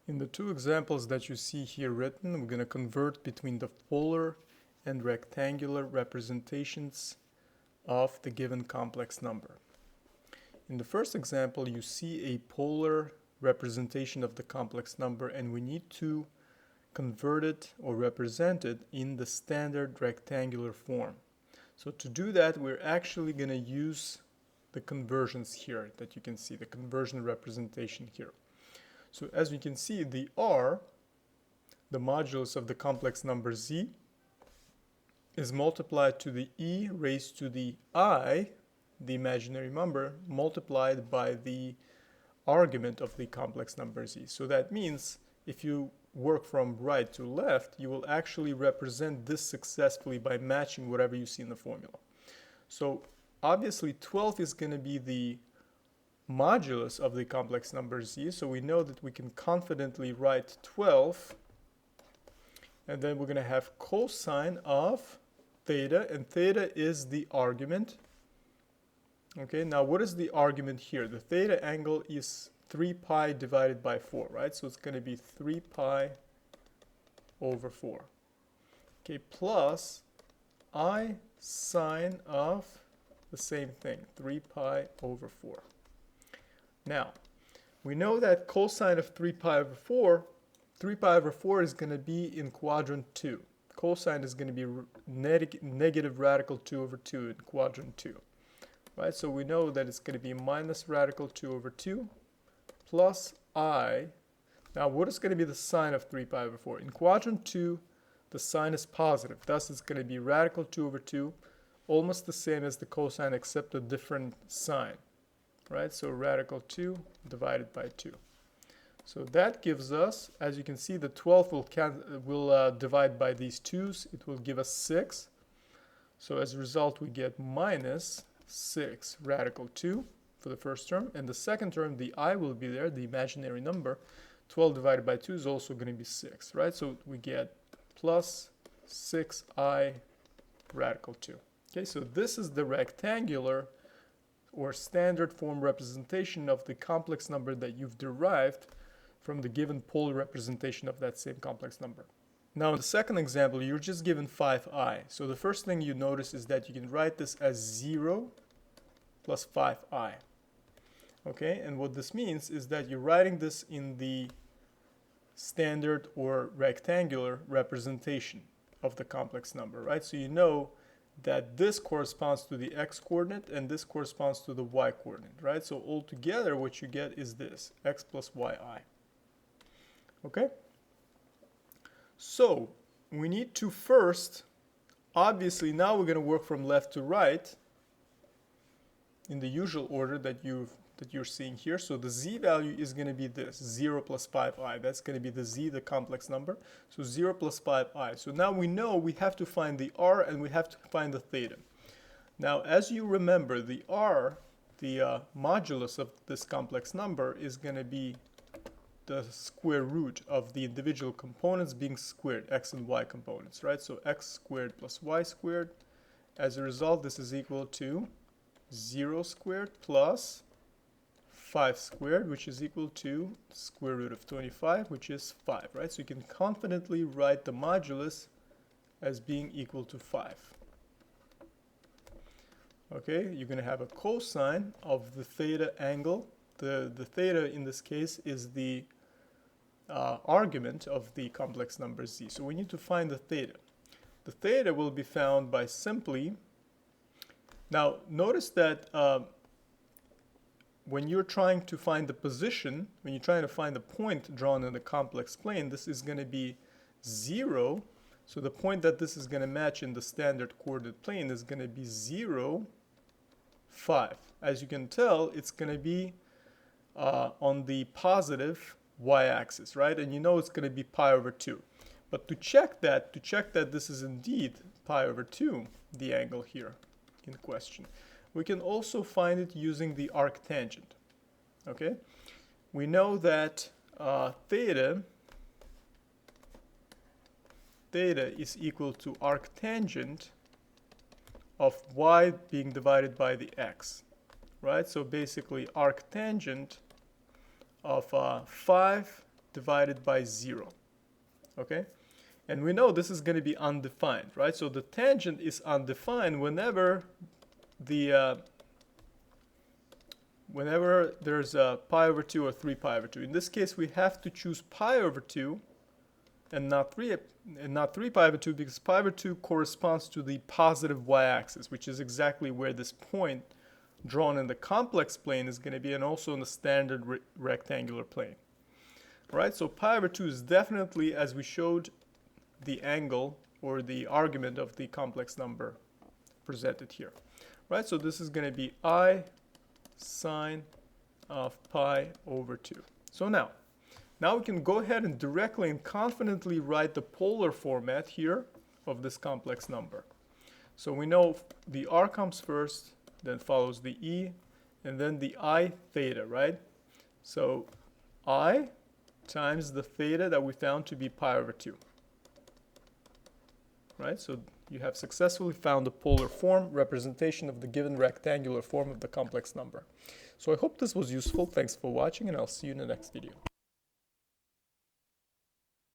In the two examples that you see here written, we're going to convert between the polar and rectangular representations of the given complex number. In the first example, you see a polar representation of the complex number, and we need to convert it or represent it in the standard rectangular form. So to do that, we're actually going to use the conversions here that you can see, the conversion representation here. So as you can see, the r, the modulus of the complex number z, is multiplied to the e raised to the I, the imaginary number, multiplied by the argument of the complex number z. So that means if you work from right to left, you will actually represent this successfully by matching whatever you see in the formula. So obviously 12 is going to be the modulus of the complex number z, so we know that we can confidently write 12, and then we're going to have cosine of theta, and theta is the argument. Okay, now what is the argument here? The theta angle is 3 pi divided by 4, right? So it's going to be 3 pi over 4. Okay, plus I sine of the same thing, 3 pi over 4. Now, we know that cosine of 3 pi over 4, 3 pi over 4 is going to be in quadrant 2. Cosine is going to be negative radical 2 over 2 in quadrant 2. Right, so we know that it's going to be minus radical 2 over 2 plus I. Now, what is going to be the sine of 3 pi over 4? In quadrant 2, the sign is positive. Thus, it's going to be radical 2 over 2, almost the same as the cosine except a different sign. Right, so radical 2 divided by 2. So that gives us, as you can see, the 12 will divide by these 2's. It will give us 6. So as a result, we get minus 6 radical 2 for the first term. And the second term, the I will be there, the imaginary number. 12 divided by 2 is also going to be 6, right? So we get plus 6i radical 2. Okay, so this is the rectangular or standard form representation of the complex number that you've derived from the given polar representation of that same complex number. Now in the second example, you're just given 5i. So the first thing you notice is that you can write this as 0 plus 5i. Okay, and what this means is that you're writing this in the standard or rectangular representation of the complex number, right? So you know that this corresponds to the x coordinate and this corresponds to the y coordinate, right? So altogether what you get is this, x plus yi. Okay? So we need to first, obviously now we're going to work from left to right in the usual order that you're seeing here. So the z value is going to be this, 0 plus 5i. That's going to be the z, the complex number. So 0 plus 5i. So now we know we have to find the r and we have to find the theta. Now, as you remember, the r, the modulus of this complex number is going to be the square root of the individual components being squared, x and y components, right? So x squared plus y squared. As a result, this is equal to 0 squared plus 5 squared, which is equal to square root of 25, which is 5, right? So you can confidently write the modulus as being equal to 5. Okay, you're going to have a cosine of the theta angle. The theta in this case is the argument of the complex number z. So we need to find the theta. The theta will be found by simply, now notice that when you're trying to find the position, when you're trying to find the point drawn in the complex plane, this is going to be 0. So the point that this is going to match in the standard coordinate plane is going to be 0, 5. As you can tell, it's going to be on the positive y-axis, right? And you know it's going to be pi over 2. But to check that this is indeed pi over 2, the angle here in question, we can also find it using the arctangent. Okay, we know that theta is equal to arctangent of y being divided by the x, right? So basically arctangent of 5 divided by 0. Okay? And we know this is going to be undefined, right? So the tangent is undefined whenever there's a pi over 2 or 3 pi over 2. In this case, we have to choose pi over 2 and not 3 pi over 2, because pi over 2 corresponds to the positive y-axis, which is exactly where this point drawn in the complex plane is going to be, and also in the standard rectangular plane. All right, so pi over 2 is definitely, as we showed, the angle or the argument of the complex number presented here. Right, so this is going to be I sine of pi over 2. So now we can go ahead and directly and confidently write the polar format here of this complex number. So we know the r comes first, then follows the e, and then the I theta, right? So I times the theta that we found to be pi over 2. Right, so you have successfully found the polar form representation of the given rectangular form of the complex number. So I hope this was useful. Thanks for watching, and I'll see you in the next video.